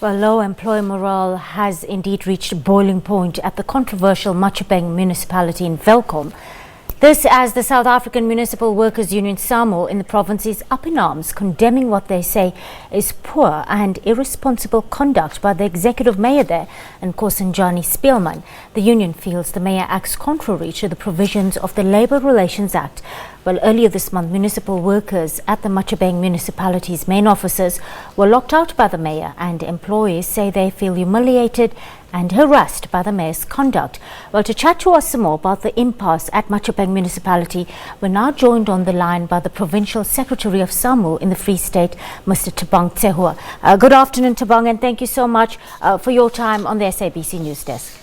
Well, low employee morale has indeed reached boiling point at the controversial Matjhabeng Municipality in Welkom. This as the South African Municipal Workers Union SAMWU in the province is up in arms, condemning what they say is poor and irresponsible conduct by the Executive Mayor there, Nkosinjani Speelman. The union feels the mayor acts contrary to the provisions of the Labour Relations Act. Well, earlier this month, municipal workers at the Matjhabeng Municipality's main offices were locked out by the mayor, and employees say they feel humiliated and harassed by the mayor's conduct. Well, to chat to us some more about the impasse at Matjhabeng Municipality, we're now joined on the line by the Provincial Secretary of SAMWU in the Free State, Mr Thabang Tseuoa. Good afternoon, Thabang, and thank you so much for your time on the SABC News Desk.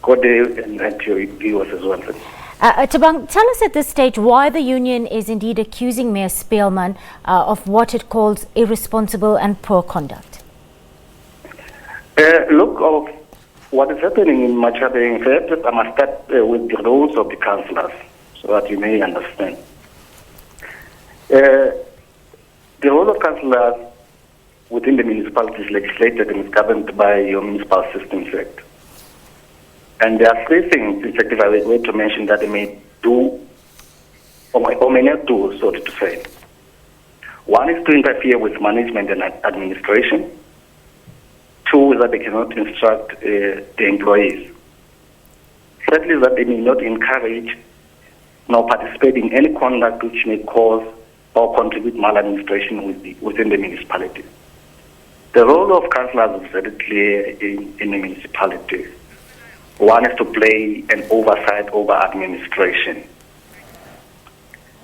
Good day, and to your viewers as well. Thabang, tell us at this stage why the union is indeed accusing Mayor Speelman of what it calls irresponsible and poor conduct. Look, what is happening in Matjhabeng, first, I must start with the roles of the councillors so that you may understand. The role of councillors within the municipality is legislated and is governed by your Municipal Systems Act. And there are three things, effectively, I would to mention that they may do or may not do, so to say. One is to interfere with management and administration. Two is that they cannot instruct the employees. Thirdly, is that they may not encourage nor participate in any conduct which may cause or contribute maladministration within the municipality. The role of councillors is very clear in the municipality. One is to play an oversight over administration.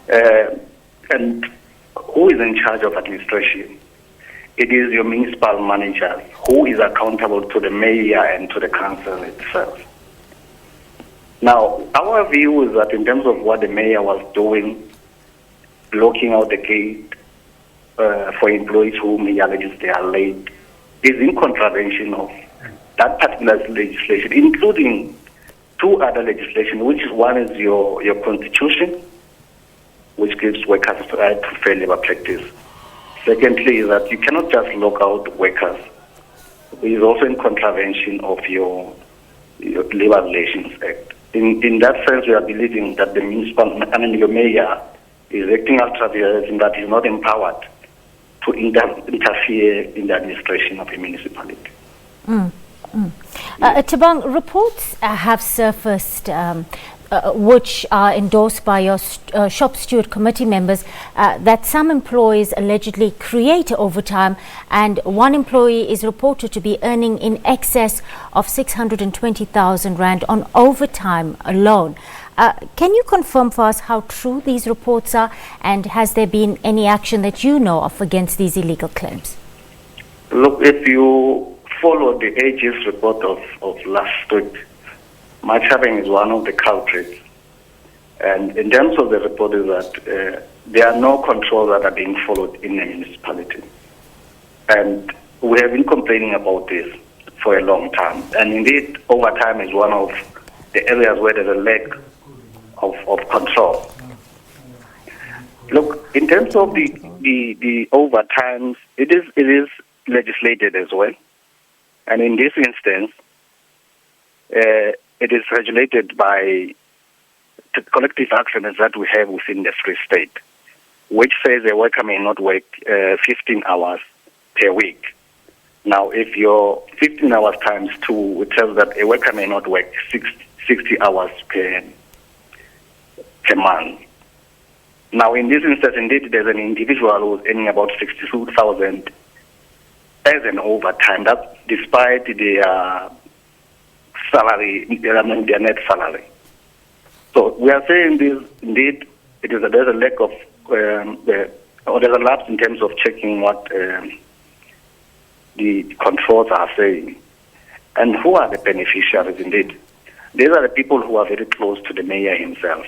And who is in charge of administration? It is your municipal manager who is accountable to the mayor and to the council itself. Now, our view is that in terms of what the mayor was doing, blocking out the gate for employees whom he alleges they are late, is in contravention of that particular legislation, including two other legislation, which one is your constitution, which gives workers the right to fair labor practice. Secondly, is that you cannot just lock out workers. It is also in contravention of your Labour Relations Act. In that sense, we are believing that your mayor is acting ultra vires in that he is not empowered to interfere in the administration of a municipality. Thabang, reports have surfaced which are endorsed by your shop steward committee members that some employees allegedly create overtime, and one employee is reported to be earning in excess of 620,000 rand on overtime alone. Can you confirm for us how true these reports are, and has there been any action that you know of against these illegal claims? Look, if you follow the AG's report of last week, Matjhabeng is one of the culprits. And in terms of the report is that there are no controls that are being followed in the municipality. And we have been complaining about this for a long time. And indeed, overtime is one of the areas where there's a lack of control. Look, in terms of the overtimes, it is legislated as well. And in this instance, it is regulated by the collective actions that we have within the Free State, which says a worker may not work 15 hours per week. Now, if you're 15 hours times 2, it tells that a worker may not work 60 hours per month. Now, in this instance, indeed, there's an individual who's earning about 62,000 as an overtime. That's despite their salary, their net salary. So we are saying this, indeed, there's a lack of, or there's a lapse in terms of checking what the controls are saying. And who are the beneficiaries, indeed? These are the people who are very close to the mayor himself.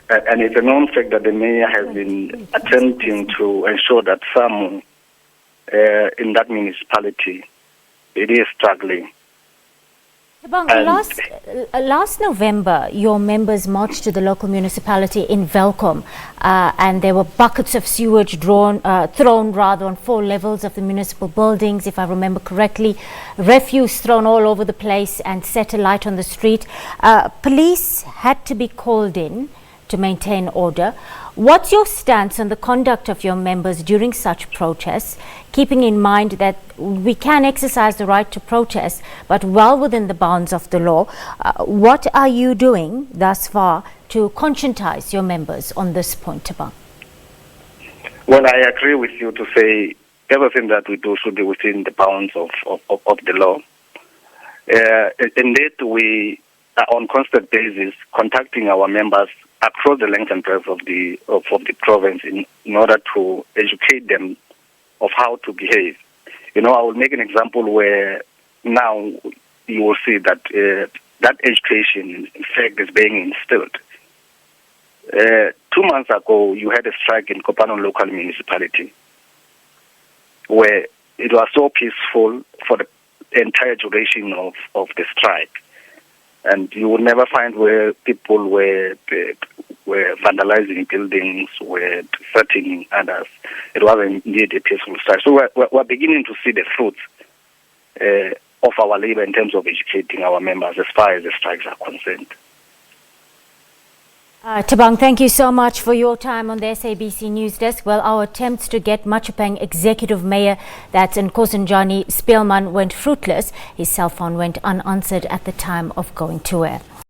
And it's a known fact that the mayor has been attempting to ensure that some in that municipality, it is struggling. Thabang, And- last November, your members marched to the local municipality in Welkom, and there were buckets of sewage thrown on 4 levels of the municipal buildings, if I remember correctly, refuse thrown all over the place and set alight on the street. Police had to be called in to maintain order. What's your stance on the conduct of your members during such protests, keeping in mind that we can exercise the right to protest, but well within the bounds of the law? What are you doing thus far to conscientize your members on this point, Thabang? Well, I agree with you to say everything that we do should be within the bounds of the law. Indeed, we are on constant basis contacting our members across the length and breadth of the province in order to educate them of how to behave. I will make an example where now you will see that that education, in fact, is being instilled. 2 months ago, you had a strike in Kopano local municipality where it was so peaceful for the entire duration of the strike. And you would never find where people were vandalizing buildings, were threatening others. It was indeed a peaceful strike. So we're beginning to see the fruits of our labor in terms of educating our members as far as the strikes are concerned. Thabang, thank you so much for your time on the SABC News Desk. Well, our attempts to get Matjhabeng Executive Mayor, that's Nkosinjani Speelman, went fruitless. His cell phone went unanswered at the time of going to air.